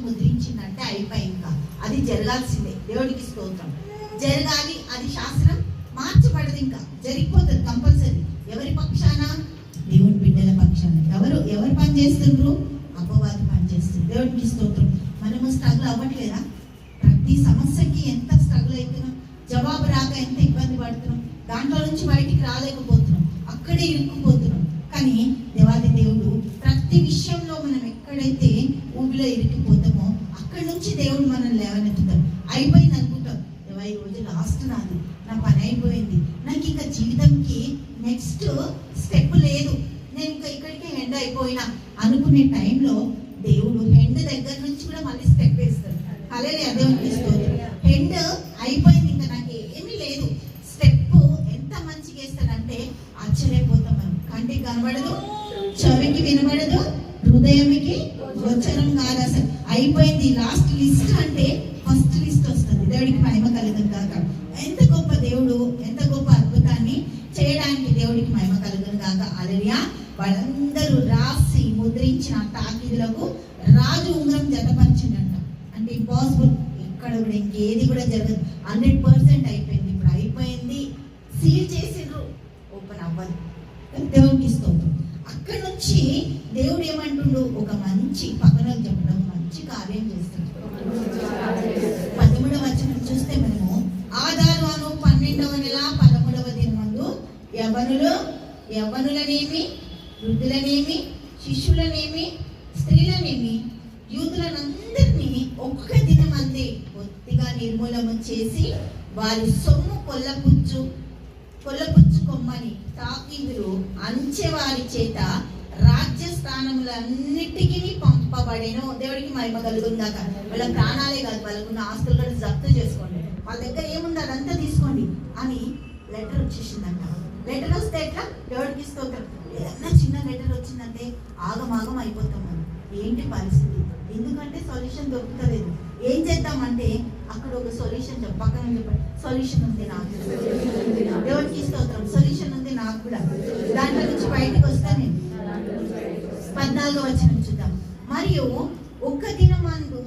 ముద్రించిందంటే అయిపోయి ఇంకా అది జరగాల్సిందే. దేవుడికి స్తోత్రం. జరగాలి, అది శాసనం మార్చబడదు, ఇంకా జరిగిపోతుంది కంపల్సరీ. ఎవరి పక్షాన? దేవుని బిడ్డల పక్షాన. ఎవరు పని చేస్తుండ్రు? అపవాది పని చేస్తుంది. దేవుడికి స్తోత్రం. మనము స్ట్రగుల్ అవ్వట్లేదా? ప్రతి సమస్యకి ఎంత స్ట్రగుల్ అవుతున్నాం, జవాబు రాక ఎంత ఇబ్బంది పడుతున్నాం, దాంట్లో నుంచి బయటికి రాలేకపోతున్నాం, అక్కడే ఇరుక్కుపోతున్నాం. కానీ దేవాది దేవుడు ప్రతి విషయంలో మనం ఎక్కడైతే ఊబిలో ఇరికిపోతామో అక్కడి నుంచి దేవుడు మనల్ని లేవనెత్తుతాడు. అయిపోయింది అనుకుంటాం, దేవా ఈ రోజు లాస్ట్ నాది, నా పని అయిపోయింది, నాకు ఇంకా జీవితంకి నెక్స్ట్ స్టెప్ లేదు, నేను ఇంకా ఇక్కడికి హెండ్ అయిపోయినా అనుకునే టైంలో దేవుడు హెండ్ దగ్గర నుంచి కూడా మళ్ళీ స్టెప్ వేస్తాడు. హల్లెలూయా, దేవునికి స్తోత్రం. హెండ్ అయిపోయింది, ఇంకా నాకు ఏమీ లేదు, స్టెప్ ఎంత మంచిగా వేస్తాడంటే ఆశ్చర్యపోతాం. మనం కంటికి కనబడదు, చెవికి వినబడదు, హృదయంకి గోచరం కాదు. అసలు అయిపోయింది, లాస్ట్ లిస్ట్ అంటే ఫస్ట్ లిస్ట్ వస్తుంది. దేవుడికి మహిమ కలుగును గాక. ఎంత గొప్ప దేవుడు, ఎంత గొప్ప అద్భుతాన్ని చేయడానికి దేవుడికి మహిమ కలుగును గాక. హల్లెలూయా. వాళ్ళందరూ రాసి ముద్రించిన తాకీదులకు రాజు ఉంగరం జతపరిచిందంట. అంటే ఇంపాసిబుల్, ఇక్కడ కూడా ఇంకేది కూడా జరగదు, 100% అయిపోయింది. ఇప్పుడు అయిపోయింది, సీల్ చేసిండ్రు, ఓపెన్ అవ్వదు. దేవునికి స్తోత్రం. అక్కడ నుంచి దేవుడు ఏమంటుండు, ఒక మంచి పక్కన చెప్పడం, మంచి కార్యం చేస్తాడు. 13వ వచనం చూస్తే మనము ఆదారు అను 12వ నెల 13వ దినమందు యవ్వనులనేమి, వృద్ధులనేమి, శిష్యులనేమి, స్త్రీలనేమి, యూదులనందరినీ ఒక్క దినం అంతే బొత్తిగా నిర్మూలన చేసి వారి సొమ్ము కొల్లపుచ్చుకొమ్మని తాకీదులు అంచెవారి చేత రాజ్య స్థానములన్నిటికీ పంపబడేను. దేవుడికి మహిమ కలుగుందాక. వాళ్ళ ప్రాణాలే కాదు, వాళ్ళకున్న ఆస్తులు కూడా జప్తు చేసుకోండి, వాళ్ళ దగ్గర ఏముంది అదంతా తీసుకోండి అని లెటర్ వచ్చేసిందంట. లెటర్ వస్తే ఎట్లా? దేవుడికి స్తోత్రం. ఏదన్నా చిన్న లెటర్ వచ్చిందంటే ఆగమాగం అయిపోతాం మనం. ఏంటి పరిస్థితి? ఎందుకంటే సొల్యూషన్ దొరుకుతలేదు. ఏం చేద్దామంటే అక్కడ ఒక సొల్యూషన్ పక్కన చెప్పండి, సొల్యూషన్ ఉంది నాకు. దేవుడికి స్తోత్రం. సొల్యూషన్ ఉంది నాకు కూడా. దాంట్లో నుంచి బయటకు వస్తా నేను. 14వ వచనం చూద్దాం. మరియు ఒక్క దినమందు